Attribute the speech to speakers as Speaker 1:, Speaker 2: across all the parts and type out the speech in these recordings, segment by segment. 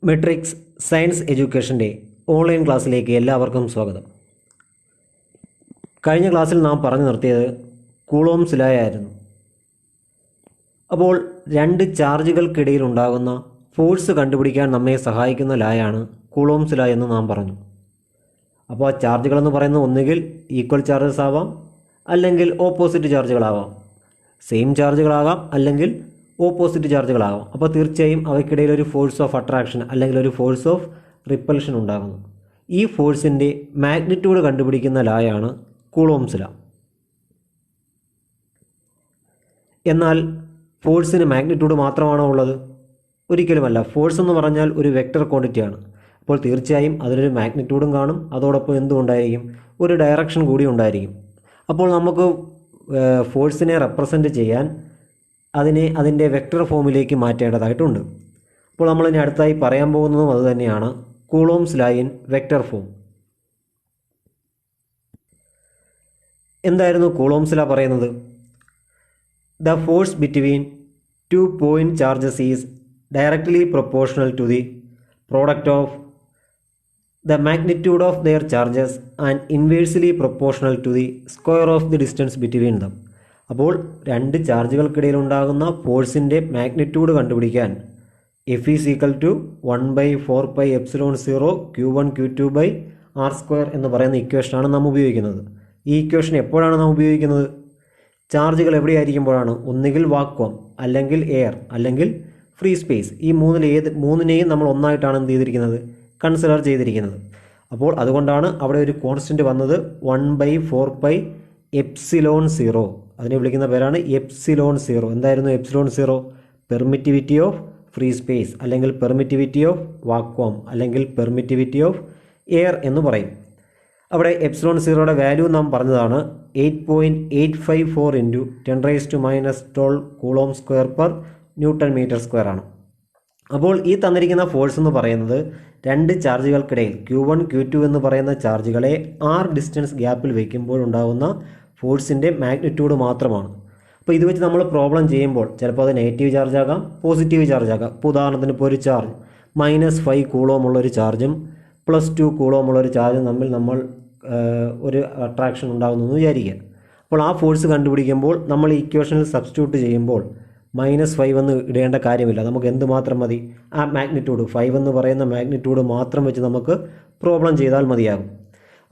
Speaker 1: Matrix science എഡ്യൂക്കേഷൻ്റെ online ക്ലാസ്സിലേക്ക് എല്ലാവർക്കും സ്വാഗതം. കഴിഞ്ഞ ക്ലാസ്സിൽ നാം പറഞ്ഞു നിർത്തിയത് കൂളോംസ് ലോ ആയിരുന്നു. അപ്പോൾ രണ്ട് ചാർജുകൾക്കിടയിൽ ഉണ്ടാകുന്ന ഫോഴ്സ് കണ്ടുപിടിക്കാൻ നമ്മെ സഹായിക്കുന്ന ലായാണ് കൂളോംസ് ലോ എന്ന് നാം പറഞ്ഞു. അപ്പോൾ ആ ചാർജുകളെന്ന് പറയുന്നത് ഒന്നുകിൽ ഈക്വൽ ചാർജസ് ആവാം, അല്ലെങ്കിൽ ഓപ്പോസിറ്റ് ചാർജുകളാവാം. സെയിം ചാർജുകളാകാം, അല്ലെങ്കിൽ ഓപ്പോസിറ്റ് ചാർജുകളാകാം. അപ്പോൾ തീർച്ചയായും അവയ്ക്കിടയിൽ ഒരു ഫോഴ്സ് ഓഫ് അട്രാക്ഷൻ അല്ലെങ്കിൽ ഒരു ഫോഴ്സ് ഓഫ് റിപ്പൽഷൻ ഉണ്ടാകുന്നു. ഈ ഫോഴ്സിൻ്റെ മാഗ്നിറ്റ്യൂഡ് കണ്ടുപിടിക്കുന്ന ലായാണ് കൂളോംസ് ലോ. എന്നാൽ ഫോഴ്സിന് മാഗ്നിറ്റ്യൂഡ് മാത്രമാണോ ഉള്ളത്? ഒരിക്കലുമല്ല. ഫോഴ്സ് എന്ന് പറഞ്ഞാൽ ഒരു വെക്റ്റർ ക്വാണ്ടിറ്റിയാണ്. അപ്പോൾ തീർച്ചയായും അതിനൊരു മാഗ്നിറ്റ്യൂഡും കാണും, അതോടൊപ്പം എന്തുണ്ടായിരിക്കും, ഒരു ഡയറക്ഷൻ കൂടി ഉണ്ടായിരിക്കും. അപ്പോൾ നമുക്ക് ഫോഴ്സിനെ റെപ്രസെൻറ്റ് ചെയ്യാൻ അതിൻ്റെ വെക്റ്റർ ഫോമിലേക്ക് മാറ്റേണ്ടതായിട്ടുണ്ട്. അപ്പോൾ നമ്മളിനി അടുത്തായി പറയാൻ പോകുന്നതും അതുതന്നെയാണ്, coulombs law in vector form. എന്തായിരുന്നു കൂളോംസ് ലോ പറയുന്നത്? The force between 2 point charges is directly proportional to the product of the magnitude of their charges and inversely proportional to the square of the distance between them. അപ്പോൾ രണ്ട് ചാർജുകൾക്കിടയിൽ ഉണ്ടാകുന്ന ഫോഴ്സിൻ്റെ magnitude കണ്ടുപിടിക്കാൻ F is equal to 1/4πε0 Q1 Q2 R² എന്ന് പറയുന്ന ഇക്വേഷനാണ് നാം ഉപയോഗിക്കുന്നത്. ഈ equation എപ്പോഴാണ് നാം ഉപയോഗിക്കുന്നത്? ചാർജുകൾ എവിടെയായിരിക്കുമ്പോഴാണ്? ഒന്നുകിൽ വാക്വം, അല്ലെങ്കിൽ എയർ, അല്ലെങ്കിൽ ഫ്രീ സ്പേസ്. ഈ മൂന്നിനെയും നമ്മൾ ഒന്നായിട്ടാണ് എന്ത് ചെയ്തിരിക്കുന്നത്? കൺസിഡർ ചെയ്തിരിക്കുന്നത്. അപ്പോൾ അതുകൊണ്ടാണ് അവിടെ ഒരു കോൺസ്റ്റൻറ്റ് വന്നത് 1/4πε0. അതിനെ വിളിക്കുന്ന പേരാണ് ε0. എന്തായിരുന്നു ε0? പെർമിറ്റിവിറ്റി ഓഫ് ഫ്രീ സ്പേസ്, അല്ലെങ്കിൽ പെർമിറ്റിവിറ്റി ഓഫ് വാക്വം, അല്ലെങ്കിൽ പെർമിറ്റിവിറ്റി ഓഫ് എയർ എന്ന് പറയും. അവിടെ ε0യുടെ വാല്യൂ നാം പറഞ്ഞതാണ് 8.854 × 10⁻⁻12 coulomb square per newton metre square ആണ്. അപ്പോൾ ഈ തന്നിരിക്കുന്ന ഫോഴ്സ് എന്ന് പറയുന്നത് രണ്ട് ചാർജുകൾക്കിടയിൽ Q1 Q2 എന്ന് പറയുന്ന ചാർജുകളെ r ഡിസ്റ്റൻസ് ഗ്യാപ്പിൽ വയ്ക്കുമ്പോഴുണ്ടാകുന്ന ഫോഴ്സിൻ്റെ മാഗ്നിറ്റ്യൂഡ് മാത്രമാണ്. അപ്പോൾ ഇത് വെച്ച് നമ്മൾ പ്രോബ്ലം ചെയ്യുമ്പോൾ ചിലപ്പോൾ അത് നെഗറ്റീവ് ചാർജ് ആകാം, പോസിറ്റീവ് ചാർജ് ആകാം. ഇപ്പോൾ ഉദാഹരണത്തിന് ഇപ്പോൾ ഒരു ചാർജ് -5 കൂളോം ഉള്ളൊരു ചാർജും +2 കൂളോം ഉള്ളൊരു ചാർജും തമ്മിൽ നമ്മൾ ഒരു അട്രാക്ഷൻ ഉണ്ടാകുന്നു എന്ന് വിചാരിക്കുക. അപ്പോൾ ആ ഫോഴ്സ് കണ്ടുപിടിക്കുമ്പോൾ നമ്മൾ ഇക്വേഷനിൽ സബ്സ്റ്റിറ്റ്യൂട്ട് ചെയ്യുമ്പോൾ -5 എന്ന് ഇടേണ്ട കാര്യമില്ല. നമുക്ക് എന്ത് മാത്രം മതി? ആ മാഗ്നിറ്റ്യൂഡ് 5 എന്ന് പറയുന്ന മാഗ്നിറ്റ്യൂഡ് മാത്രം വെച്ച് നമുക്ക് പ്രോബ്ലം ചെയ്താൽ മതിയാകും.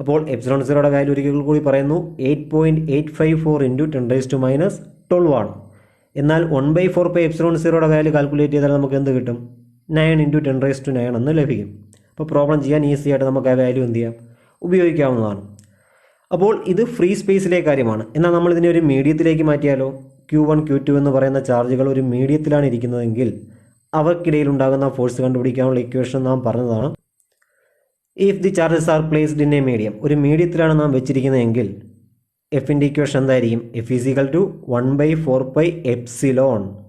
Speaker 1: അപ്പോൾ ε0യുടെ വാല്യൂ ഒരിക്കൽ കൂടി പറയുന്നു 8.854 × 10⁻12 ആണ്. എന്നാൽ 1/4πε0യുടെ വാല്യൂ കാൽക്കുലേറ്റ് ചെയ്താൽ നമുക്ക് എന്ത് കിട്ടും? 9 × 10⁻9 എന്ന് ലഭിക്കും. അപ്പോൾ പ്രോബ്ലം ചെയ്യാൻ ഈസി ആയിട്ട് നമുക്ക് ആ വാല്യൂ എന്ത് ചെയ്യാം? ഉപയോഗിക്കാവുന്നതാണ്. അപ്പോൾ ഇത് ഫ്രീ സ്പേസിലെ കാര്യമാണ്. എന്നാൽ നമ്മൾ ഇതിനെ ഒരു മീഡിയത്തിലേക്ക് മാറ്റിയാലോ? Q1 Q2 എന്ന് പറയുന്ന ചാർജുകൾ ഒരു മീഡിയത്തിലാണ് ഇരിക്കുന്നതെങ്കിൽ അവർക്കിടയിൽ ഉണ്ടാകുന്ന ഫോഴ്സ് കണ്ടുപിടിക്കാനുള്ള ഇക്വേഷൻ നാം പറഞ്ഞതാണ്. If the charges are placed in A medium, ഒരു മീഡിയത്തിലാണ് നാം വെച്ചിരിക്കുന്നതെങ്കിൽ എഫിൻ്റെ ഇക്വേഷൻ എന്തായിരിക്കും? F is equal to 1/4πε.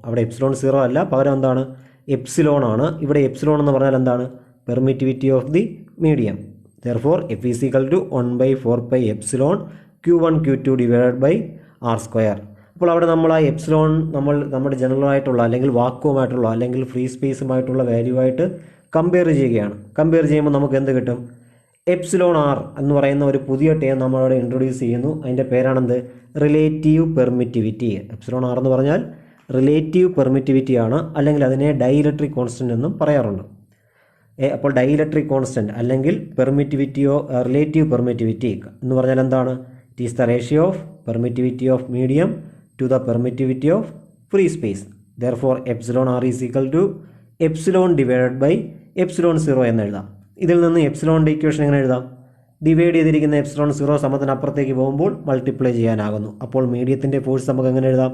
Speaker 1: അവിടെ ε0 അല്ല, പകരം എന്താണ്? എപ്സിലോൺ ആണ്. ഇവിടെ എപ്സിലോൺ എന്ന് പറഞ്ഞാൽ എന്താണ്? Permittivity of the medium. Therefore F is equal to 1/4πε Q1 Q2 /R². അപ്പോൾ അവിടെ നമ്മൾ ആ എപ്സിലോൺ നമ്മുടെ ജനറൽ ആയിട്ടുള്ള, അല്ലെങ്കിൽ വാക്വമായിട്ടുള്ള, അല്ലെങ്കിൽ ഫ്രീ സ്പേസുമായിട്ടുള്ള വാല്യൂ ആയിട്ട് കമ്പയർ ചെയ്യുകയാണ്. കമ്പയർ ചെയ്യുമ്പോൾ നമുക്ക് എന്ത് കിട്ടും? εr എന്ന് പറയുന്ന ഒരു പുതിയ ടേം നമ്മളവിടെ ഇൻട്രൊഡ്യൂസ് ചെയ്യുന്നു. അതിൻ്റെ പേരാണെന്ത്? Relative permittivity. εr എന്ന് പറഞ്ഞാൽ റിലേറ്റീവ് പെർമിറ്റിവിറ്റി ആണ്, അല്ലെങ്കിൽ അതിനെ ഡൈഇലക്ട്രിക് കോൺസ്റ്റൻറ്റ് എന്നും പറയാറുണ്ട്. അപ്പോൾ ഡൈഇലക്ട്രിക് കോൺസ്റ്റൻറ്റ് അല്ലെങ്കിൽ പെർമിറ്റിവിറ്റിയോ റിലേറ്റീവ് പെർമിറ്റിവിറ്റി എന്ന് പറഞ്ഞാൽ എന്താണ്? It is the ratio of permittivity of medium to the permittivity of free space. Therefore εr is equal to ε/ε0 എന്ന് എഴുതാം. ഇതിൽ നിന്ന് എപ്സിലോണിൻ്റെ ഇക്വേഷൻ എങ്ങനെ എഴുതാം? ഡിവൈഡ് ചെയ്തിരിക്കുന്ന ε0 സമത്തിനപ്പുറത്തേക്ക് പോകുമ്പോൾ മൾട്ടിപ്ലൈ ചെയ്യാനാകുന്നു. അപ്പോൾ മീഡിയത്തിൻ്റെ ഫോഴ്സ് നമുക്ക് എങ്ങനെ എഴുതാം?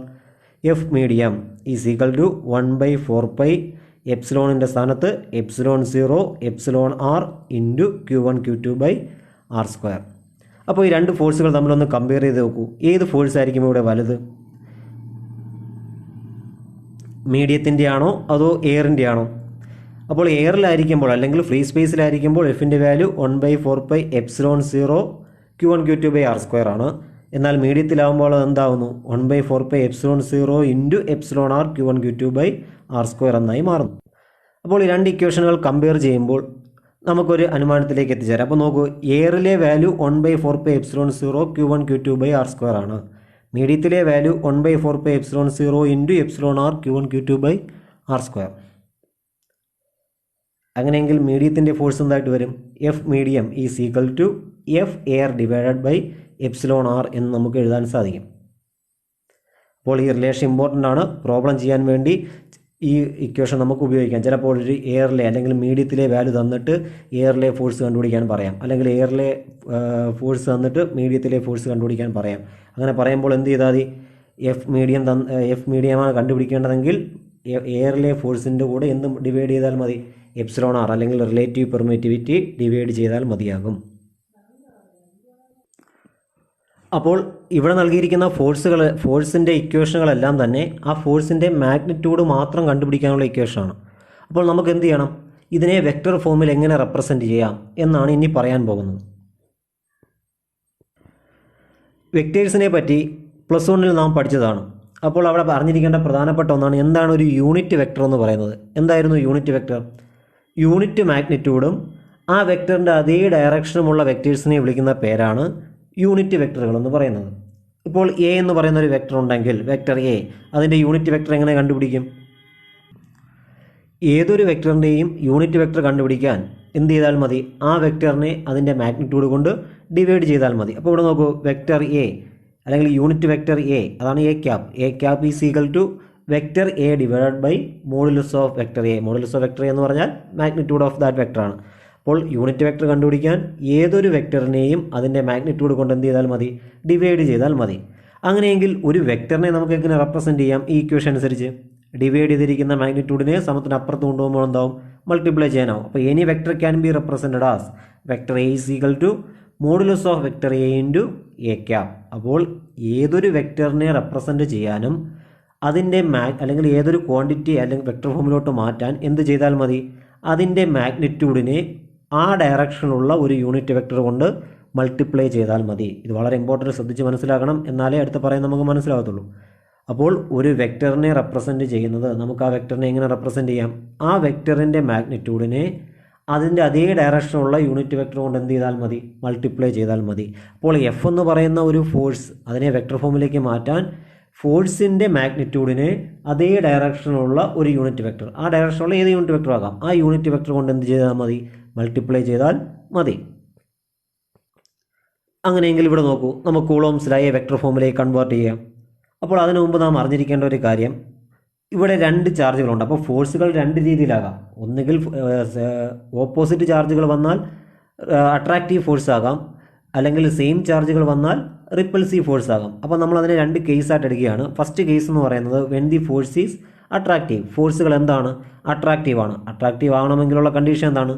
Speaker 1: F medium is equal to 1/4πε സ്ഥാനത്ത് ε0 εr × Q1 Q2 R². അപ്പോൾ ഈ രണ്ട് ഫോഴ്സുകൾ തമ്മിലൊന്ന് കമ്പയർ ചെയ്ത് നോക്കൂ. ഏത് ഫോഴ്സ് ആയിരിക്കും ഇവിടെ വലുത്? മീഡിയത്തിൻ്റെ ആണോ അതോ എയറിൻ്റെ ആണോ? അപ്പോൾ എയറിലായിരിക്കുമ്പോൾ, അല്ലെങ്കിൽ ഫ്രീ സ്പേസിലായിരിക്കുമ്പോൾ എഫിൻ്റെ വാല്യൂ 1/4πε0 Q1 Q2 R² ആണ്. എന്നാൽ മീഡിയത്തിലാവുമ്പോൾ അത് എന്താവുന്നു? 1/4πε0 × εr Q1 Q2 R² എന്നായി മാറുന്നു. അപ്പോൾ ഈ രണ്ട് ഇക്വേഷനുകൾ കമ്പയർ ചെയ്യുമ്പോൾ നമുക്കൊരു അനുമാനത്തിലേക്ക് എത്തിച്ചേരാം. അപ്പോൾ നോക്കൂ, എയറിലെ വാല്യൂ 1/4πε0 Q1 Q2/r² ആണ്. മീഡിയത്തിലെ value 1/4πε0 into εr Q1 Q2/r². അങ്ങനെയെങ്കിൽ മീഡിയത്തിൻ്റെ ഫോഴ്സ് എന്തായിട്ട് വരും? F medium is equal to F air divided by εr എന്ന് നമുക്ക് എഴുതാൻ സാധിക്കും. അപ്പോൾ ഈ റിലേഷൻ ഇമ്പോർട്ടൻ്റ് ആണ്. പ്രോബ്ലം ചെയ്യാൻ വേണ്ടി ഈ ഇക്വേഷൻ നമുക്ക് ഉപയോഗിക്കാം. ചിലപ്പോൾ ഒരു എയറിലെ അല്ലെങ്കിൽ മീഡിയത്തിലെ വാല്യൂ തന്നിട്ട് എയറിലെ ഫോഴ്സ് കണ്ടുപിടിക്കാൻ പറയാം, അല്ലെങ്കിൽ എയറിലെ ഫോഴ്സ് തന്നിട്ട് മീഡിയത്തിലെ ഫോഴ്സ് കണ്ടുപിടിക്കാൻ പറയാം. അങ്ങനെ പറയുമ്പോൾ എന്ത് ചെയ്താൽ മതി? എഫ് മീഡിയമാണ് കണ്ടുപിടിക്കേണ്ടതെങ്കിൽ എയറിലെ ഫോഴ്സിൻ്റെ കൂടെ എന്ത് ഡിവൈഡ് ചെയ്താൽ മതി? εr അല്ലെങ്കിൽ റിലേറ്റീവ് പെർമിറ്റിവിറ്റി ഡിവൈഡ് ചെയ്താൽ മതിയാകും. അപ്പോൾ ഇവിടെ നൽകിയിരിക്കുന്ന ഫോഴ്സിൻ്റെ ഇക്വേഷനുകളെല്ലാം തന്നെ ആ ഫോഴ്സിൻ്റെ മാഗ്നിറ്റ്യൂഡ് മാത്രം കണ്ടുപിടിക്കാനുള്ള ഇക്വേഷനാണ്. അപ്പോൾ നമുക്ക് എന്ത് ചെയ്യണം? ഇതിനെ വെക്റ്റർ ഫോമിൽ എങ്ങനെ റെപ്രസെൻറ്റ് ചെയ്യാം എന്നാണ് ഇനി പറയാൻ പോകുന്നത്. വെക്റ്റേഴ്സിനെ പറ്റി +1 നാം പഠിച്ചതാണ്. അപ്പോൾ അവിടെ അറിഞ്ഞിരിക്കേണ്ട പ്രധാനപ്പെട്ട ഒന്നാണ് എന്താണ് ഒരു യൂണിറ്റ് വെക്റ്റർ എന്ന് പറയുന്നത്. എന്തായിരുന്നു യൂണിറ്റ് വെക്റ്റർ? യൂണിറ്റ് മാഗ്നിറ്റ്യൂഡും ആ വെക്റ്ററിൻ്റെ അതേ ഡയറക്ഷനുമുള്ള വെക്റ്റേഴ്സിനെ വിളിക്കുന്ന പേരാണ് യൂണിറ്റ് വെക്ടറുകൾ എന്ന് പറയുന്നത്. ഇപ്പോൾ എ എന്ന് പറയുന്ന ഒരു വെക്ടർ ഉണ്ടെങ്കിൽ വെക്ടർ എ, അതിൻ്റെ യൂണിറ്റ് വെക്ടർ എങ്ങനെ കണ്ടുപിടിക്കും? ഏതൊരു വെക്ടറിൻ്റെയും യൂണിറ്റ് വെക്ടർ കണ്ടുപിടിക്കാൻ എന്ത് ചെയ്താൽ മതി? ആ വെക്ടറിനെ അതിൻ്റെ മാഗ്നിറ്റ്യൂഡ് കൊണ്ട് ഡിവൈഡ് ചെയ്താൽ മതി. അപ്പോൾ ഇവിടെ നോക്കൂ, വെക്ടർ എ അല്ലെങ്കിൽ യൂണിറ്റ് വെക്ടർ എ, അതാണ് A cap is equal to vector A divided by modulus of vector A. Modulus of vector A എന്ന് പറഞ്ഞാൽ മാഗ്നിറ്റ്യൂഡ് ഓഫ് ദാറ്റ് വെക്ടറാണ്. അപ്പോൾ യൂണിറ്റ് വെക്ടർ കണ്ടുപിടിക്കാൻ ഏതൊരു വെക്ടറിനെയും അതിൻ്റെ മാഗ്നിറ്റ്യൂഡ് കൊണ്ട് എന്ത് ചെയ്താൽ മതി? ഡിവൈഡ് ചെയ്താൽ മതി. അങ്ങനെയെങ്കിൽ ഒരു വെക്ടറിനെ നമുക്ക് എങ്ങനെ റെപ്രസെൻറ്റ് ചെയ്യാം? ഈ ഇക്വേഷൻ അനുസരിച്ച് ഡിവൈഡ് ചെയ്തിരിക്കുന്ന മാഗ്നിറ്റ്യൂഡിനെ സമത്തിന് അപ്പുറത്ത് കൊണ്ടുപോകുമ്പോൾ എന്താവും? മൾട്ടിപ്ലൈ ചെയ്യാനാവും. അപ്പോൾ any vector can be represented as vector A is equal to modulus of vector A into A cap. അപ്പോൾ ഏതൊരു വെക്ടറിനെ റെപ്രസെൻറ്റ് ചെയ്യാനും അതിൻ്റെ അല്ലെങ്കിൽ ഏതൊരു ക്വാണ്ടിറ്റി അല്ലെങ്കിൽ വെക്ടർ ഫോമിലോട്ട് മാറ്റാൻ എന്ത് ചെയ്താൽ മതി? അതിൻ്റെ മാഗ്നിറ്റ്യൂഡിനെ ആ ഡയറക്ഷനിലുള്ള ഒരു യൂണിറ്റ് വെക്ടർ കൊണ്ട് മൾട്ടിപ്ലൈ ചെയ്താൽ മതി. ഇത് വളരെ ഇമ്പോർട്ടൻറ്റ്, ശ്രദ്ധിച്ച് മനസ്സിലാക്കണം, എന്നാലേ അടുത്ത് പറയാൻ നമുക്ക് മനസ്സിലാകത്തുള്ളൂ. അപ്പോൾ ഒരു വെക്ടറിനെ റെപ്രസെൻറ്റ് ചെയ്യുന്നത് നമുക്ക് ആ വെക്ടറിനെ എങ്ങനെ റെപ്രസെൻറ്റ് ചെയ്യാം? ആ വെക്ടറിൻ്റെ മാഗ്നിറ്റ്യൂഡിനെ അതിൻ്റെ അതേ ഡയറക്ഷനുള്ള യൂണിറ്റ് വെക്ടർ കൊണ്ട് എന്ത് ചെയ്താൽ മതി? മൾട്ടിപ്ലൈ ചെയ്താൽ മതി. അപ്പോൾ എഫ് എന്ന് പറയുന്ന ഒരു ഫോഴ്സ്, അതിനെ വെക്ടർ ഫോമിലേക്ക് മാറ്റാൻ ഫോഴ്സിൻ്റെ മാഗ്നിറ്റ്യൂഡിനെ അതേ ഡയറക്ഷനുള്ള ഒരു യൂണിറ്റ് വെക്ടർ, ആ ഡയറക്ഷനുള്ള ഏത് യൂണിറ്റ് വെക്ടർ ആകാം, ആ യൂണിറ്റ് വെക്ടർ കൊണ്ട് എന്ത് ചെയ്താൽ മതി? മൾട്ടിപ്ലൈ ചെയ്താൽ മതി. അങ്ങനെയെങ്കിൽ ഇവിടെ നോക്കൂ, നമുക്ക് കൂളോംസിലായ വെക്ടർ ഫോമിലേക്ക് കൺവേർട്ട് ചെയ്യാം. അപ്പോൾ അതിനു മുമ്പ് നാം അറിഞ്ഞിരിക്കേണ്ട ഒരു കാര്യം, ഇവിടെ രണ്ട് ചാർജുകളുണ്ട്. അപ്പോൾ ഫോഴ്സുകൾ രണ്ട് രീതിയിലാകാം. ഒന്നുകിൽ ഓപ്പോസിറ്റ് ചാർജുകൾ വന്നാൽ അട്രാക്റ്റീവ് ഫോഴ്സ് ആകാം, അല്ലെങ്കിൽ സെയിം ചാർജുകൾ വന്നാൽ റിപ്പൾസീവ് ഫോഴ്സ് ആകാം. അപ്പോൾ നമ്മൾ അതിനെ രണ്ട് കേസായിട്ട് എടുക്കുകയാണ്. ഫസ്റ്റ് കേസ് എന്ന് പറയുന്നത് when the force is attractive. ഫോഴ്സുകൾ എന്താണ്? അട്രാക്റ്റീവ് ആണ്. അട്രാക്റ്റീവ് ആകണമെങ്കിലുള്ള കണ്ടീഷൻ എന്താണ്?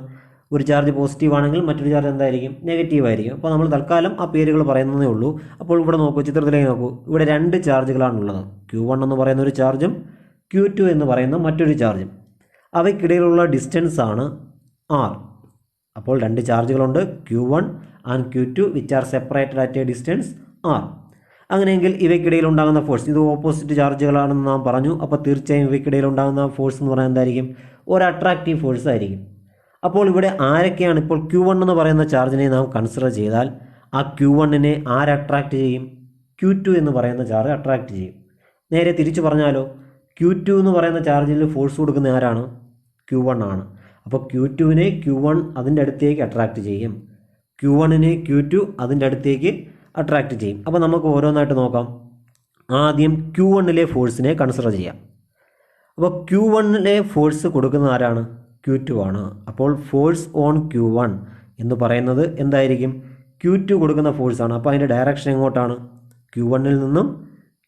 Speaker 1: ഒരു ചാർജ് പോസിറ്റീവ് ആണെങ്കിൽ മറ്റൊരു ചാർജ് എന്തായിരിക്കും? നെഗറ്റീവ് ആയിരിക്കും. അപ്പോൾ നമ്മൾ തൽക്കാലം ആ പേരുകൾ പറയുന്നതേ ഉള്ളൂ. അപ്പോൾ ഇവിടെ നോക്കൂ, ചിത്രത്തിലേക്ക് നോക്കൂ, ഇവിടെ രണ്ട് ചാർജുകളാണുള്ളത്. Q1 എന്ന് പറയുന്ന ഒരു ചാർജും Q2 എന്ന് പറയുന്ന മറ്റൊരു ചാർജും. അവയ്ക്കിടയിലുള്ള ഡിസ്റ്റൻസ് ആണ് R. അപ്പോൾ രണ്ട് ചാർജുകളുണ്ട്, Q1 and Q2 which are separated at A distance R. അങ്ങനെയെങ്കിൽ ഇവയ്ക്കിടയിൽ ഉണ്ടാകുന്ന ഫോഴ്സ്, ഇത് ഓപ്പോസിറ്റ് ചാർജുകളാണെന്ന് നാം പറഞ്ഞു. അപ്പോൾ തീർച്ചയായും ഇവയ്ക്കിടയിൽ ഉണ്ടാകുന്ന ഫോഴ്സ് എന്ന് പറയുന്നത് എന്തായിരിക്കും? ഒരു അട്രാക്റ്റീവ് ഫോഴ്സ് ആയിരിക്കും. അപ്പോൾ ഇവിടെ ആരൊക്കെയാണ്? ഇപ്പോൾ Q1 എന്ന് പറയുന്ന ചാർജിനെ നാം കൺസിഡർ ചെയ്താൽ ആ Q1നെ ആര് അട്രാക്റ്റ് ചെയ്യും? Q2 എന്ന് പറയുന്ന ചാർജ് അട്രാക്റ്റ് ചെയ്യും. നേരെ തിരിച്ചു പറഞ്ഞാലോ, Q2 എന്ന് പറയുന്ന ചാർജിൽ ഫോഴ്സ് കൊടുക്കുന്ന ആരാണ്? Q1 ആണ്. അപ്പോൾ Q2നെ Q1 അതിൻ്റെ അടുത്തേക്ക് അട്രാക്റ്റ് ചെയ്യും, Q1നെ Q2 അതിൻ്റെ അടുത്തേക്ക് അട്രാക്റ്റ് ചെയ്യും. അപ്പോൾ നമുക്ക് ഓരോന്നായിട്ട് നോക്കാം. ആദ്യം Q1ലെ ഫോഴ്സിനെ കൺസിഡർ ചെയ്യാം. അപ്പോൾ Q1ലെ ഫോഴ്സ് കൊടുക്കുന്ന ആരാണ്? Q2 ആണ്. അപ്പോൾ ഫോഴ്സ് ഓൺ Q1 എന്ന് പറയുന്നത് എന്തായിരിക്കും? Q2 കൊടുക്കുന്ന ഫോഴ്സാണ്. അപ്പോൾ അതിൻ്റെ ഡയറക്ഷൻ എങ്ങോട്ടാണ്? Q1ൽ നിന്നും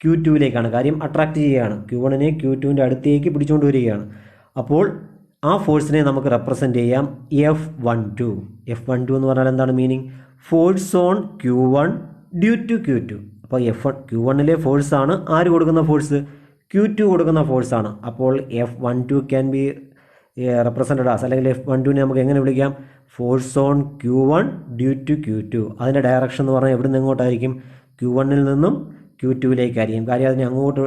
Speaker 1: Q2ലേക്കാണ്. കാര്യം അട്രാക്റ്റ് ചെയ്യുകയാണ്, Q1നെ Q2ൻ്റെ അടുത്തേക്ക് പിടിച്ചുകൊണ്ട് വരികയാണ്. അപ്പോൾ ആ ഫോഴ്സിനെ നമുക്ക് റെപ്രസെൻറ്റ് ചെയ്യാം F12. F12 എന്ന് പറഞ്ഞാൽ എന്താണ് meaning? Force on Q1 due to Q2. അപ്പോൾ Q1ലെ ഫോഴ്സാണ് ആര് കൊടുക്കുന്ന ഫോഴ്സ്? Q2 കൊടുക്കുന്ന ഫോഴ്സാണ്. അപ്പോൾ F12 can be represented as, അല്ലെങ്കിൽ F12നെ നമുക്ക് എങ്ങനെ വിളിക്കാം? Force on Q1 due to Q2. അതിൻ്റെ ഡയറക്ഷൻ എന്ന് പറഞ്ഞാൽ എവിടെ നിന്ന് എങ്ങോട്ടായിരിക്കും? Q1ൽ നിന്നും Q2ലേക്കായിരിക്കും. കാര്യം അതിനെ അങ്ങോട്ട്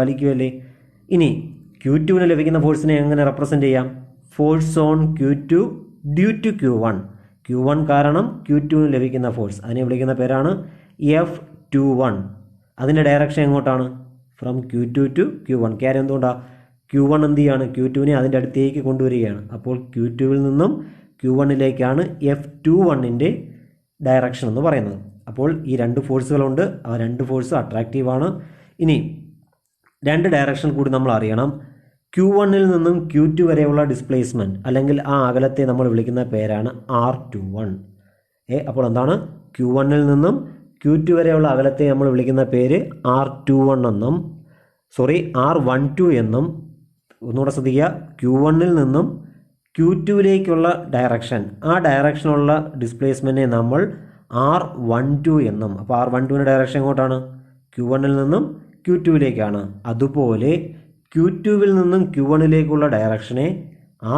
Speaker 1: വലിക്കുമല്ലേ. ഇനി Q2ന് ലഭിക്കുന്ന ഫോഴ്സിനെ എങ്ങനെ റെപ്രസെൻറ്റ് ചെയ്യാം? Force on Q2 due to Q1. Q1 കാരണം Q2 ലഭിക്കുന്ന ഫോഴ്സ്, അതിനെ വിളിക്കുന്ന പേരാണ് F21. അതിൻ്റെ ഡയറക്ഷൻ എങ്ങോട്ടാണ്? From Q2 to Q1. കാര്യം എന്തുകൊണ്ടാണ്? Q1 എന്ത് ചെയ്യാണ്? Q2വിനെ അതിൻ്റെ അടുത്തേക്ക് കൊണ്ടുവരികയാണ്. അപ്പോൾ Q2വിൽ നിന്നും Q1ലേക്കാണ് F21ൻ്റെ ഡയറക്ഷൻ എന്ന് പറയുന്നത്. അപ്പോൾ ഈ രണ്ട് ഫോഴ്സുകളുണ്ട്, ആ രണ്ട് ഫോഴ്സ് അട്രാക്റ്റീവാണ്. ഇനി രണ്ട് ഡയറക്ഷൻ കൂടി നമ്മൾ അറിയണം. Q1ൽ നിന്നും Q2 വരെയുള്ള ഡിസ്പ്ലേസ്മെൻറ്റ് അല്ലെങ്കിൽ ആ അകലത്തെ നമ്മൾ വിളിക്കുന്ന പേരാണ് R21. അപ്പോൾ എന്താണ്? Q1ൽ നിന്നും Q2 വരെയുള്ള അകലത്തെ നമ്മൾ വിളിക്കുന്ന പേര് R21 എന്നും R12 എന്നും. ഒന്നുകൂടെ ശ്രദ്ധിക്കുക, Q1ൽ നിന്നും Q2ലേക്കുള്ള ഡയറക്ഷൻ, ആ ഡയറക്ഷനുള്ള ഡിസ്പ്ലേസ്മെൻറ്റിനെ നമ്മൾ R12 എന്നും. അപ്പോൾ R12ൻ്റെ ഡയറക്ഷൻ എങ്ങോട്ടാണ്? Q1ൽ നിന്നും Q2ലേക്കാണ്. അതുപോലെ Q2വിൽ നിന്നും Q1ലേക്കുള്ള ഡയറക്ഷനെ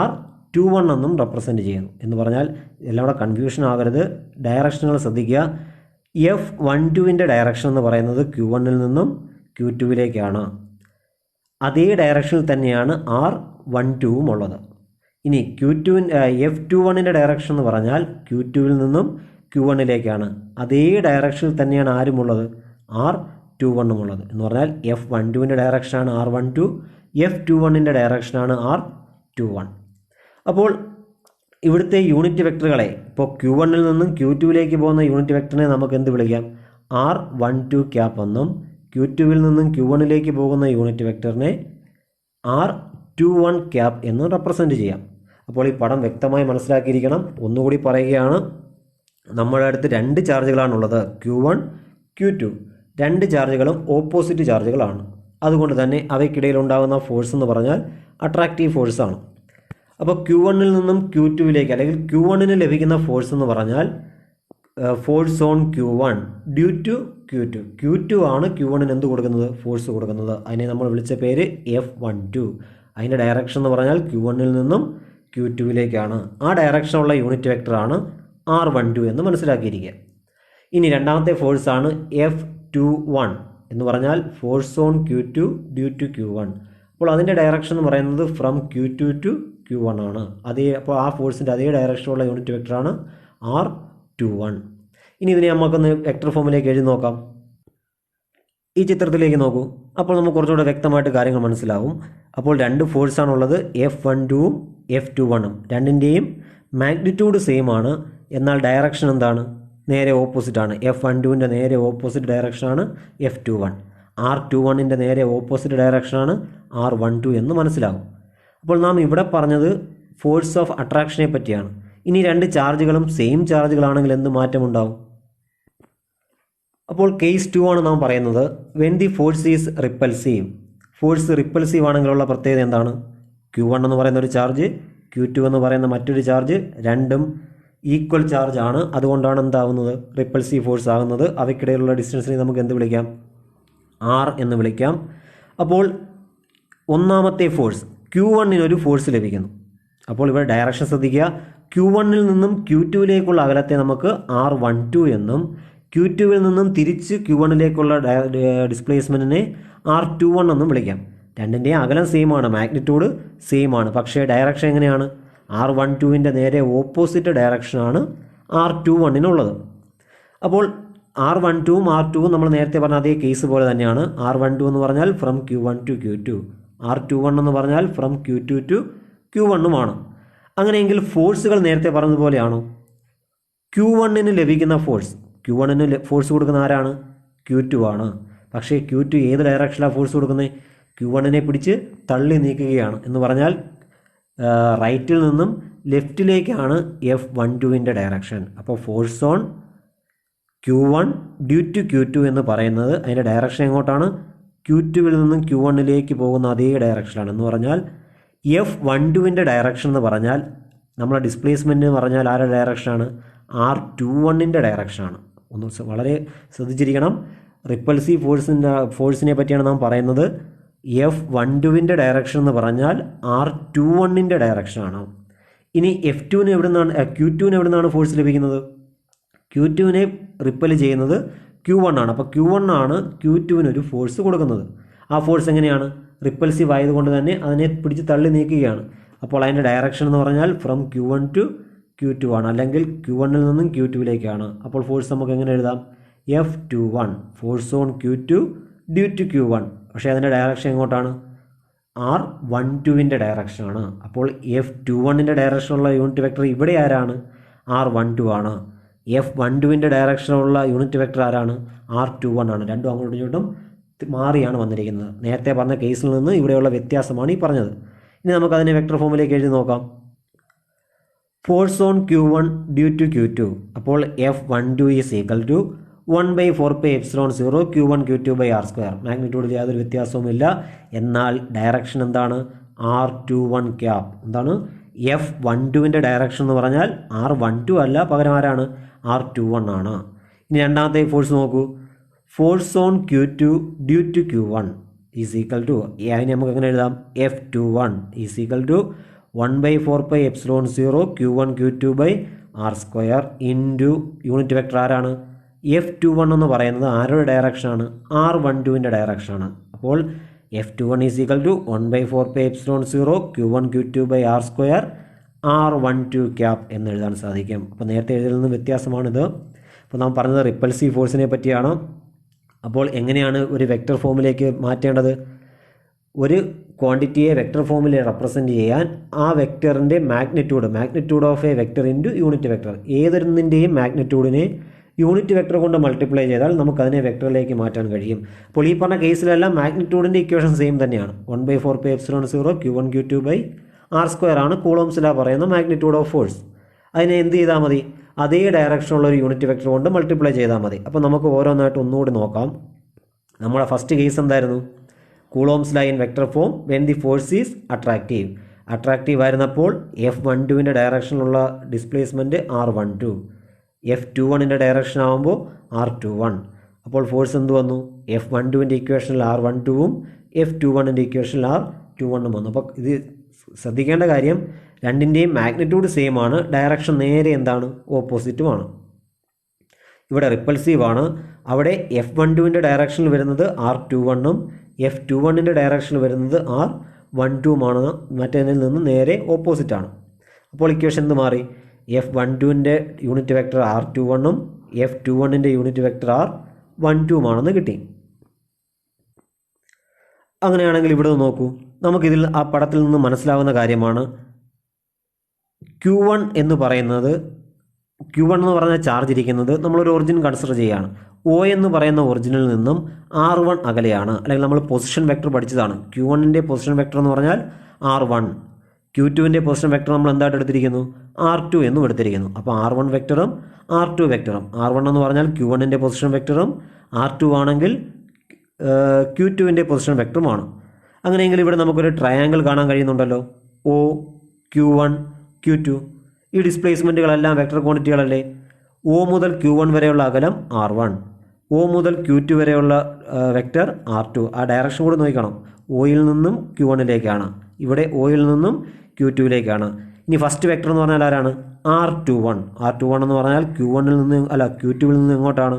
Speaker 1: R21 എന്നും റെപ്രസെൻറ്റ് ചെയ്യുന്നു. എന്ന് പറഞ്ഞാൽ എല്ലാം കൂടെ കൺഫ്യൂഷൻ ആകരുത്, ഡയറക്ഷനുകൾ ശ്രദ്ധിക്കുക. F12ൻ്റെ ഡയറക്ഷൻ എന്ന് പറയുന്നത് Q1ൽ നിന്നും Q2ലേക്കാണ്. അതേ ഡയറക്ഷനിൽ തന്നെയാണ് R12വും ഉള്ളത്. ഇനി F21ൻ്റെ ഡയറക്ഷൻ എന്ന് പറഞ്ഞാൽ Q2വിൽ നിന്നും Q1ലേക്കാണ്. അതേ ഡയറക്ഷനിൽ തന്നെയാണ് ആരുമുള്ളത്? R21 ഉള്ളത്. എന്ന് പറഞ്ഞാൽ F12ൻ്റെ ഡയറക്ഷനാണ് R12, F21ൻ്റെ ഡയറക്ഷനാണ് R21. അപ്പോൾ ഇവിടുത്തെ യൂണിറ്റ് വെക്ടറുകളെ, ഇപ്പോൾ Q1ൽ നിന്നും Q2ലേക്ക് പോകുന്ന യൂണിറ്റ് വെക്ടറിനെ നമുക്ക് എന്ത് വിളിക്കാം? R12 എന്നും Q2വിൽ നിന്നും Q1ലേക്ക് പോകുന്ന യൂണിറ്റ് വെക്ടറിനെ R21 എന്നും റെപ്രസെൻറ്റ് ചെയ്യാം. അപ്പോൾ ഈ പടം വ്യക്തമായി മനസ്സിലാക്കിയിരിക്കണം. ഒന്നുകൂടി പറയുകയാണ്, നമ്മുടെ അടുത്ത് രണ്ട് ചാർജുകളാണുള്ളത്, Q1, Q2. രണ്ട് ചാർജുകളും ഓപ്പോസിറ്റ് ചാർജുകളാണ്. അതുകൊണ്ട് തന്നെ അവയ്ക്കിടയിൽ ഉണ്ടാകുന്ന ഫോഴ്സ് എന്ന് പറഞ്ഞാൽ അട്രാക്റ്റീവ് ഫോഴ്സാണ്. അപ്പോൾ Q1ൽ നിന്നും Q2ലേക്ക് അല്ലെങ്കിൽ Q1ന് ലഭിക്കുന്ന ഫോഴ്സ് എന്ന് പറഞ്ഞാൽ force on Q1 due to Q2. Q2 ആണ് Q1ന് എന്ത് കൊടുക്കുന്നത്? ഫോഴ്സ് കൊടുക്കുന്നത്. അതിനെ നമ്മൾ വിളിച്ച പേര് F12. അതിൻ്റെ ഡയറക്ഷൻ എന്ന് പറഞ്ഞാൽ Q1ൽ നിന്നും Q2ലേക്കാണ്. ആ ഡയറക്ഷനുള്ള യൂണിറ്റ് വെക്ടറാണ് R12 എന്ന് മനസ്സിലാക്കിയിരിക്കുക. ഇനി രണ്ടാമത്തെ ഫോഴ്സാണ് F21 എന്ന് പറഞ്ഞാൽ force on Q2 due to Q1. അപ്പോൾ അതിൻ്റെ ഡയറക്ഷൻ എന്ന് പറയുന്നത് ഫ്രം Q2 ടു Q1 ആണ്. അപ്പോൾ ആ ഫോഴ്സിൻ്റെ അതേ ഡയറക്ഷനുള്ള യൂണിറ്റ് വെക്ടറാണ് R21. ഇനി ഇതിനെ നമുക്കൊന്ന് വെക്ടർ ഫോമിലേക്ക് എഴുതി നോക്കാം. ഈ ചിത്രത്തിലേക്ക് നോക്കൂ. അപ്പോൾ നമുക്ക് കുറച്ചുകൂടെ വ്യക്തമായിട്ട് കാര്യങ്ങൾ മനസ്സിലാവും. അപ്പോൾ രണ്ട് ഫോഴ്സാണുള്ളത്, F12ഉം F21ഉം. രണ്ടിൻ്റെയും മാഗ്നിറ്റ്യൂഡ് സെയിം ആണ്, എന്നാൽ ഡയറക്ഷൻ എന്താണ്? നേരെ ഓപ്പോസിറ്റാണ്. F12ൻ്റെ നേരെ ഓപ്പോസിറ്റ് ഡയറക്ഷനാണ് F21. R21ൻ്റെ നേരെ ഓപ്പോസിറ്റ് ഡയറക്ഷനാണ് R12 എന്ന് മനസ്സിലാവും. അപ്പോൾ നാം ഇവിടെ പറഞ്ഞത് ഫോഴ്സ് ഓഫ് അട്രാക്ഷനെ പറ്റിയാണ്. ഇനി രണ്ട് ചാർജുകളും സെയിം ചാർജുകളാണെങ്കിൽ എന്ത് മാറ്റമുണ്ടാവും? അപ്പോൾ കേസ് 2 ആണ് നാം പറയുന്നത്. When the force is repulsive. Force repulsive ആണെങ്കിലുള്ള പ്രത്യേകത എന്താണ്? Q1 എന്ന് പറയുന്ന ഒരു ചാർജ്, Q2 എന്ന് പറയുന്ന മറ്റൊരു ചാർജ്, രണ്ടും ഈക്വൽ ചാർജ് ആണ്. അതുകൊണ്ടാണ് എന്താവുന്നത്? റിപ്പൽസീവ് ഫോഴ്സ് ആകുന്നത്. അവയ്ക്കിടയിലുള്ള ഡിസ്റ്റൻസിനെ നമുക്ക് എന്ത് വിളിക്കാം? R എന്ന് വിളിക്കാം. അപ്പോൾ ഒന്നാമത്തെ ഫോഴ്സ് Q1-നൊരു ഫോഴ്സ് ലഭിക്കുന്നു. അപ്പോൾ ഇവിടെ ഡയറക്ഷൻ ശ്രദ്ധിക്കുക. Q1ൽ നിന്നും Q2ലേക്കുള്ള അകലത്തെ നമുക്ക് R12 എന്നും Q2വിൽ നിന്നും തിരിച്ച് Q1ലേക്കുള്ള ഡിസ്പ്ലേസ്മെൻറ്റിനെ R21 എന്നും വിളിക്കാം. രണ്ടിൻ്റെയും അകലം സെയിം ആണ്, മാഗ്നിറ്റ്യൂഡ് സെയിം ആണ്. പക്ഷേ ഡയറക്ഷൻ എങ്ങനെയാണ്? R12ൻ്റെ നേരെ ഓപ്പോസിറ്റ് ഡയറക്ഷനാണ് R21-നുള്ളത്. അപ്പോൾ R12ഉം R2ഉം നമ്മൾ നേരത്തെ പറഞ്ഞ അതേ കേസ് പോലെ തന്നെയാണ്. R12 എന്ന് പറഞ്ഞാൽ from Q1 to Q2, R21 എന്ന് പറഞ്ഞാൽ ഫ്രം Q2 ടു Q1ഉമാണ്. അങ്ങനെയെങ്കിൽ ഫോഴ്സുകൾ നേരത്തെ പറഞ്ഞതുപോലെയാണോ? Q1ന് ലഭിക്കുന്ന ഫോഴ്സ്, Q1ന് ഫോഴ്സ് കൊടുക്കുന്ന ആരാണ്? Q2 ആണ്. പക്ഷേ Q2 ഏത് ഡയറക്ഷനിലാണ് ഫോഴ്സ് കൊടുക്കുന്നത്? Q1നെ പിടിച്ച് തള്ളി നീക്കുകയാണ്. എന്ന് പറഞ്ഞാൽ റൈറ്റിൽ നിന്നും ലെഫ്റ്റിലേക്കാണ് F12ൻ്റെ ഡയറക്ഷൻ. അപ്പോൾ force on Q1 due to Q2 എന്ന് പറയുന്നത് അതിൻ്റെ ഡയറക്ഷൻ എങ്ങോട്ടാണ്? Q2വിൽ നിന്നും Q1ലേക്ക് പോകുന്ന അതേ ഡയറക്ഷനാണ്. എന്ന് പറഞ്ഞാൽ F12ൻ്റെ ഡയറക്ഷൻ എന്ന് പറഞ്ഞാൽ നമ്മളെ ഡിസ്പ്ലേസ്മെൻറ്റ് എന്ന് പറഞ്ഞാൽ ആരുടെ ഡയറക്ഷനാണ്? R21ൻ്റെ ഡയറക്ഷനാണ്. ഒന്ന് വളരെ ശ്രദ്ധിച്ചിരിക്കണം. റിപ്പൽസീവ് ഫോഴ്സിനെ പറ്റിയാണ് നാം പറയുന്നത്. F12ൻ്റെ ഡയറക്ഷൻ എന്ന് പറഞ്ഞാൽ R21ൻ്റെ ഡയറക്ഷനാണ്. ഇനി F2-ന് Q2-ന് എവിടെ നിന്നാണ് ഫോഴ്സ് ലഭിക്കുന്നത്? Q2-നെ റിപ്പൽ ചെയ്യുന്നത് Q1 ആണ്. അപ്പോൾ Q1 ആണ് Q2-നൊരു ഫോഴ്സ് കൊടുക്കുന്നത്. ആ ഫോഴ്സ് എങ്ങനെയാണ്? റിപ്പൽസീവ് ആയതുകൊണ്ട് തന്നെ അതിനെ പിടിച്ച് തള്ളി നീക്കുകയാണ്. അപ്പോൾ അതിൻ്റെ ഡയറക്ഷൻ എന്ന് പറഞ്ഞാൽ ഫ്രം Q1 ടു Q2 ആണ്, അല്ലെങ്കിൽ Q1 നിന്നും Q2 അപ്പോൾ ഫോഴ്സ് നമുക്ക് എങ്ങനെ എഴുതാം? F21 force on Q2 due to Q1. പക്ഷേ അതിൻ്റെ ഡയറക്ഷൻ എങ്ങോട്ടാണ്? R12ൻ്റെ ഡയറക്ഷനാണ്. അപ്പോൾ F21ൻ്റെ ഡയറക്ഷനുള്ള യൂണിറ്റ് വെക്ടർ ഇവിടെ ആരാണ്? R12 ആണ്. F12ൻ്റെ ഡയറക്ഷനുള്ള യൂണിറ്റ് വെക്ടർ ആരാണ്? R21 ആണ്. രണ്ടും അങ്ങോട്ടും ഇങ്ങോട്ടും മാറിയാണ് വന്നിരിക്കുന്നത്. നേരത്തെ പറഞ്ഞ കേസിൽ നിന്ന് ഇവിടെയുള്ള വ്യത്യാസമാണ് ഈ പറഞ്ഞത്. ഇനി നമുക്കതിനെ വെക്ടർ ഫോമിലേക്ക് എഴുതി നോക്കാം. Force on Q1 due to Q2 അപ്പോൾ F12 is equal to 1/4πε0 Q1 Q2/r². മാഗ്നിറ്റ്യൂഡിൽ യാതൊരു വ്യത്യാസവുമില്ല. എന്നാൽ ഡയറക്ഷൻ എന്താണ്? R21 cap. എന്താണ്? F12ൻ്റെ ഡയറക്ഷൻ എന്ന് പറഞ്ഞാൽ R12 അല്ല, പകരം ആരാണ്? R21 ആണ്. ഇനി രണ്ടാമത്തെ ഫോഴ്സ് നോക്കൂ. Force on Q2 due to Q1 is equal to, അതിന് നമുക്ക് എങ്ങനെ എഴുതാം? F21 is equal to 1/4πε0 Q1 Q2/r² into unit vector ആരാണ്? F21 എന്ന് പറയുന്നത് ആരുടെ ഡയറക്ഷനാണ്? R12ൻ്റെ ഡയറക്ഷനാണ്. അപ്പോൾ F21 is equal to 1/4πε0 Q1 Q2/r² R12 cap എന്ന് എഴുതാൻ സാധിക്കും. അപ്പോൾ നേരത്തെ എഴുതിൽ നിന്ന് വ്യത്യാസമാണിത്. അപ്പോൾ നാം പറഞ്ഞത് റിപ്പൽസീവ് ഫോഴ്സിനെ പറ്റിയാണ്. അപ്പോൾ എങ്ങനെയാണ് ഒരു വെക്റ്റർ ഫോമിലേക്ക് മാറ്റേണ്ടത്? ഒരു ക്വാണ്ടിറ്റിയെ വെക്റ്റർ ഫോമിൽ റെപ്രസെൻറ്റ് ചെയ്യാൻ ആ വെക്റ്ററിൻ്റെ magnitude of a vector into unit vector, ഏതൊന്നിൻ്റെയും മാഗ്നിറ്റ്യൂഡിനെ യൂണിറ്റ് വെക്റ്റർ കൊണ്ട് മൾട്ടിപ്ലൈ ചെയ്താൽ നമുക്കതിനെ വെക്റ്ററിലേക്ക് മാറ്റാൻ കഴിയും. അപ്പോൾ ഈ പറഞ്ഞ കേസിലെല്ലാം മാഗ്നിറ്റ്യൂഡിൻ്റെ ഇക്വേഷൻ സെയിം തന്നെയാണ്. 1/4πε0 Q1 Q2/r² ആണ് കൂളോംസ് ലോ പറയുന്ന മാഗ്നിറ്റ്യൂഡ് ഓഫ് ഫോഴ്സ്. അതിനെ എന്ത് ചെയ്താൽ മതി? അതേ ഡയറക്ഷനുള്ള ഒരു യൂണിറ്റ് വെക്റ്റർ കൊണ്ട് മൾട്ടിപ്ലൈ ചെയ്താൽ മതി. അപ്പോൾ നമുക്ക് ഓരോന്നായിട്ട് ഒന്നുകൂടി നോക്കാം. നമ്മുടെ ഫസ്റ്റ് കേസ് എന്തായിരുന്നു? Coulombs law in vector form when the force is attractive ആയിരുന്നപ്പോൾ F12ൻ്റെ ഡയറക്ഷനിലുള്ള ഡിസ്പ്ലേസ്മെൻറ്റ് R12, F21ൻ്റെ ഡയറക്ഷൻ ആകുമ്പോൾ R21. അപ്പോൾ ഫോഴ്സ് എന്ത് വന്നു? F12ൻ്റെ ഇക്വേഷനിൽ R12ഉം F21ൻ്റെ ഇക്വേഷനിൽ R21ഉം വന്നു. അപ്പോൾ ഇത് ശ്രദ്ധിക്കേണ്ട കാര്യം, രണ്ടിൻ്റെയും മാഗ്നിറ്റ്യൂഡ് സെയിം ആണ്, ഡയറക്ഷൻ നേരെ എന്താണ്? ഓപ്പോസിറ്റുമാണ്. ഇവിടെ റിപ്പൾസീവ് ആണ്. അവിടെ F12ൻ്റെ ഡയറക്ഷനിൽ വരുന്നത് R21ഉം F21ൻ്റെ ഡയറക്ഷനിൽ വരുന്നത് R12ഉമാണ്. മറ്റേതിൽ നിന്ന് നേരെ ഓപ്പോസിറ്റാണ്. അപ്പോൾ ഇക്വേഷൻ എന്ത് മാറി? F12ൻ്റെ യൂണിറ്റ് വെക്ടർ R21ഉം F21ൻ്റെ യൂണിറ്റ് വെക്ടർ R12ഉമാണെന്ന് കിട്ടി. അങ്ങനെയാണെങ്കിൽ ഇവിടെ നോക്കൂ, നമുക്കിതിൽ ആ പടത്തിൽ നിന്ന് മനസ്സിലാവുന്ന കാര്യമാണ്. Q1 എന്ന് പറഞ്ഞ ചാർജ് ഇരിക്കുന്നത് നമ്മളൊരു ഒറിജിൻ കൺസിഡർ ചെയ്യുകയാണ്. O എന്ന് പറയുന്ന ഒറിജിനിൽ നിന്നും R1 അകലെയാണ്. അല്ലെങ്കിൽ നമ്മൾ പൊസിഷൻ വെക്ടർ പഠിച്ചതാണ്. Q1ൻ്റെ പൊസിഷൻ വെക്ടർ എന്ന് പറഞ്ഞാൽ R1, Q2ൻ്റെ പൊസിഷൻ വെക്ടർ നമ്മൾ എന്തായിട്ട് എടുത്തിരിക്കുന്നു? R2 എന്നും എടുത്തിരിക്കുന്നു. അപ്പോൾ R1 വെക്ടറും R2 വെക്ടറും, R1 എന്ന് പറഞ്ഞാൽ Q1ൻ്റെ പൊസിഷൻ വെക്ടറും R2 ആണെങ്കിൽ Q2ൻ്റെ പൊസിഷൻ വെക്ടറുമാണ്. അങ്ങനെയെങ്കിൽ ഇവിടെ നമുക്കൊരു ട്രയാങ്കിൾ കാണാൻ കഴിയുന്നുണ്ടല്ലോ. O, Q1, Q2. ഈ ഡിസ്പ്ലേസ്മെൻറ്റുകളെല്ലാം വെക്ടർ ക്വാണ്ടിറ്റികളല്ലേ. O മുതൽ Q1 വരെയുള്ള അകലം R1, O മുതൽ Q2 വരെയുള്ള വെക്ടർ R2. ആ ഡയറക്ഷൻ കൂടി നോക്കണം. Oയിൽ നിന്നും Q1ലേക്കാണ്, ഇവിടെ Oയിൽ നിന്നും Q2ലേക്കാണ്. ഇനി ഫസ്റ്റ് വെക്ടർ എന്ന് പറഞ്ഞാൽ ആരാണ്? R21. R21 എന്ന് പറഞ്ഞാൽ Q1ൽ നിന്ന് Q2വിൽ നിന്ന് എങ്ങോട്ടാണ്?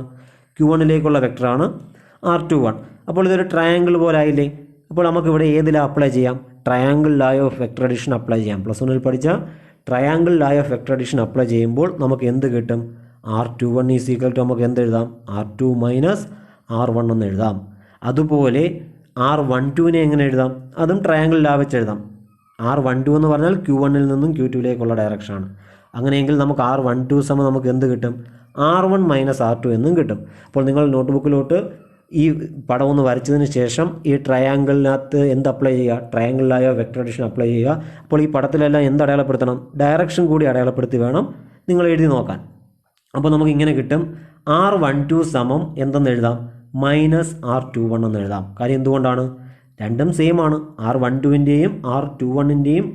Speaker 1: Q1ലേക്കുള്ള വെക്ടറാണ് R21. അപ്പോൾ ഇതൊരു ട്രയാങ്കിൾ പോലെ ആയില്ലേ. അപ്പോൾ നമുക്കിവിടെ ഏതിലാണ് അപ്ലൈ ചെയ്യാം? Triangle law of vector addition apply ചെയ്യാം. +1ൽ പഠിച്ച triangle law of vector addition apply ചെയ്യുമ്പോൾ നമുക്ക് എന്ത് കിട്ടും? R21 ഈസ് ഈക്വൽ ടു നമുക്ക് എന്ത് എഴുതാം? R2 മൈനസ് R1 എന്ന് എഴുതാം. അതുപോലെ R12നെ എങ്ങനെ എഴുതാം? അതും ട്രയാങ്കിൾ ലോ വെച്ച് എഴുതാം. R12 എന്ന് പറഞ്ഞാൽ Q1ൽ നിന്നും Q2ലേക്കുള്ള ഡയറക്ഷനാണ്. അങ്ങനെയെങ്കിൽ നമുക്ക് R12 സമം നമുക്ക് എന്ത് കിട്ടും? R1 മൈനസ് R2 എന്നും കിട്ടും. അപ്പോൾ നിങ്ങൾ നോട്ട്ബുക്കിലോട്ട് ഈ പടം ഒന്ന് വരച്ചതിന് ശേഷം ഈ ട്രയാങ്കിളിനകത്ത് എന്ത് അപ്ലൈ ചെയ്യുക? Triangle law of vector addition apply ചെയ്യുക. അപ്പോൾ ഈ പടത്തിലെല്ലാം എന്ത് അടയാളപ്പെടുത്തണം? ഡയറക്ഷൻ കൂടി അടയാളപ്പെടുത്തി വേണം നിങ്ങൾ എഴുതി നോക്കാൻ. അപ്പോൾ നമുക്ക് ഇങ്ങനെ കിട്ടും. R12 സമം എന്തെന്ന് എഴുതാം? മൈനസ് R21 എന്ന് എഴുതാം. കാര്യം എന്തുകൊണ്ടാണ്? രണ്ടും സെയിം ആണ്. R12ൻ്റെയും R21ൻ്റെയും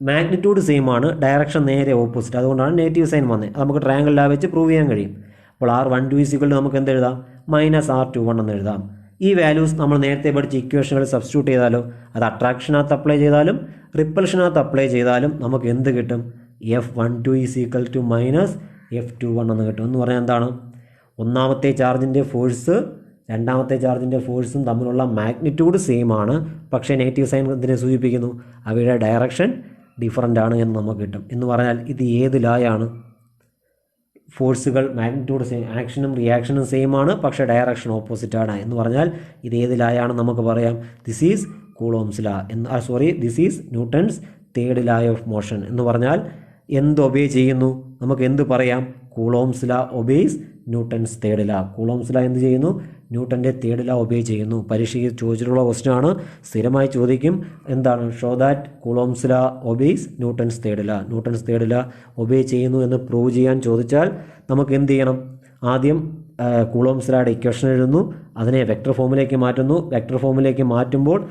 Speaker 1: മാഗ്നിറ്റ്യൂഡ് സെയിം ആണ്, ഡയറക്ഷൻ നേരെ ഓപ്പോസിറ്റ്. അതുകൊണ്ടാണ് നെഗറ്റീവ് സൈൻ വന്നത്. അത് നമുക്ക് ട്രയാങ്കിൾ ലോ വെച്ച് പ്രൂവ് ചെയ്യാൻ കഴിയും. അപ്പോൾ R12 ഈസ് ഈക്വൽ ടു നമുക്ക് എന്ത് എഴുതാം? മൈനസ് R21 എന്ന് എഴുതാം. ഈ വാല്യൂസ് നമ്മൾ നേരത്തെ പഠിച്ച ഇക്വേഷനുകൾ സബ്സ്റ്റിറ്റ്യൂട്ട് ചെയ്താലോ, അത് അട്രാക്ഷനകത്ത് അപ്ലൈ ചെയ്താലും റിപ്പൽഷനകത്ത് അപ്ലൈ ചെയ്താലും നമുക്ക് എന്ത് കിട്ടും? F12 is equal to minus F21 എന്ന് കിട്ടും. എന്ന് പറഞ്ഞാൽ എന്താണ്? ഒന്നാമത്തെ ചാർജിൻ്റെ ഫോഴ്സ് രണ്ടാമത്തെ ചാർജിൻ്റെ ഫോഴ്സും തമ്മിലുള്ള മാഗ്നിറ്റ്യൂഡ് സെയിം ആണ്. പക്ഷേ നെഗറ്റീവ് സൈൻ ഇതിനെ സൂചിപ്പിക്കുന്നു, അവയുടെ ഡയറക്ഷൻ ഡിഫറൻ്റ് ആണ് എന്ന് നമുക്ക് കിട്ടും. എന്ന് പറഞ്ഞാൽ ഇത് ഏത് ലായാണ്? ഫോഴ്സുകൾ മാഗ്നിറ്റ്യൂഡ് സെയിം, ആക്ഷനും റിയാക്ഷനും സെയിം ആണ്, പക്ഷേ ഡയറക്ഷൻ ഓപ്പോസിറ്റ് ആണ് എന്ന് പറഞ്ഞാൽ ഇത് ഏത് ലായാണ് നമുക്ക് പറയാം? ദിസ് ഈസ് കൂളോംസ് ലാ ദിസ് ഈസ് ന്യൂട്ടൺസ് തേർഡ് ലാ ഓഫ് മോഷൻ എന്ന് പറഞ്ഞാൽ എന്ത് ഒബേ ചെയ്യുന്നു? നമുക്ക് എന്ത് പറയാം? കൂളോംസ് ലാ ഒബേസ് ന്യൂട്ടൺസ് തേർഡ് ലാ. കൂളോംസ് ലാ എന്ത് ചെയ്യുന്നു? ന്യൂട്ടൻ്റെ തേർഡ് ലാ ഒബേ ചെയ്യുന്നു. പരീക്ഷയ്ക്ക് ചോദിച്ചിട്ടുള്ള ക്വസ്റ്റ്യൻ ആണ്, സ്ഥിരമായി ചോദിക്കും. എന്താണ്? ഷോ ദാറ്റ് കൂളോംസ് ലാ ഒബേസ് ന്യൂട്ടൺസ് തേർഡ് ലാ. ന്യൂട്ടൺസ് തേർഡ് ലാ ഒബേ ചെയ്യുന്നു എന്ന് പ്രൂവ് ചെയ്യാൻ ചോദിച്ചാൽ നമുക്ക് എന്ത് ചെയ്യണം? ആദ്യം കൂളോംസ് ലായുടെ ഇക്വേഷൻ എഴുതുന്നു, അതിനെ വെക്ടർ ഫോമിലേക്ക് മാറ്റുന്നു. വെക്ടർ ഫോമിലേക്ക് മാറ്റുമ്പോൾ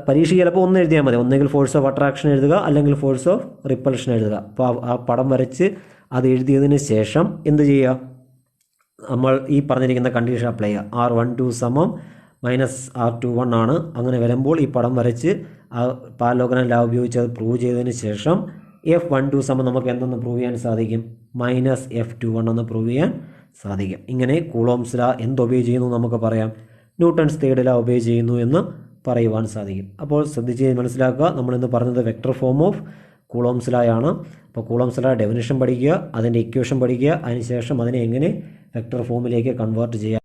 Speaker 1: പരീക്ഷ ചിലപ്പോൾ ഒന്ന് എഴുതിയാൽ മതി. ഒന്നെങ്കിൽ ഫോഴ്സ് ഓഫ് അട്രാക്ഷൻ എഴുതുക, അല്ലെങ്കിൽ ഫോഴ്സ് ഓഫ് റിപ്പൽഷൻ എഴുതുക. അപ്പോൾ ആ പടം വരച്ച് അത് എഴുതിയതിന് ശേഷം എന്ത് ചെയ്യുക? നമ്മൾ ഈ പറഞ്ഞിരിക്കുന്ന കണ്ടീഷൻ അപ്ലൈ ചെയ്യുക. R12 സമം -R21 ആണ്. അങ്ങനെ വരുമ്പോൾ ഈ പടം വരച്ച് ആ പാരലോഗ്രാം ലാ ഉപയോഗിച്ച് അത് പ്രൂവ് ചെയ്തതിന് ശേഷം F12 സമം നമുക്ക് എന്തെന്ന് പ്രൂവ് ചെയ്യാൻ സാധിക്കും? -F21 എന്ന് പ്രൂവ് ചെയ്യാൻ സാധിക്കും. ഇങ്ങനെ കൂളോംസ് ലാ എന്ത് ഒബേ ചെയ്യുന്നു നമുക്ക് പറയാം? ന്യൂട്ടൺസ് തേർഡ് ലാ ഒബേ ചെയ്യുന്നു എന്ന് പറയുവാൻ സാധിക്കും. അപ്പോൾ ശ്രദ്ധിച്ച് മനസ്സിലാക്കുക, നമ്മളിന്ന് പറഞ്ഞത് വെക്ടർ ഫോം ഓഫ് കൂളോംസ് ലാ ആണ്. അപ്പോൾ കൂളോംസ് ലാ ഡെഫിനിഷൻ പഠിക്കുക, അതിൻ്റെ ഇക്വേഷൻ പഠിക്കുക, അതിനുശേഷം അതിനെ എങ്ങനെ വെക്ടർ ഫോമിലേക്ക് കൺവേർട്ട് ചെയ്യുക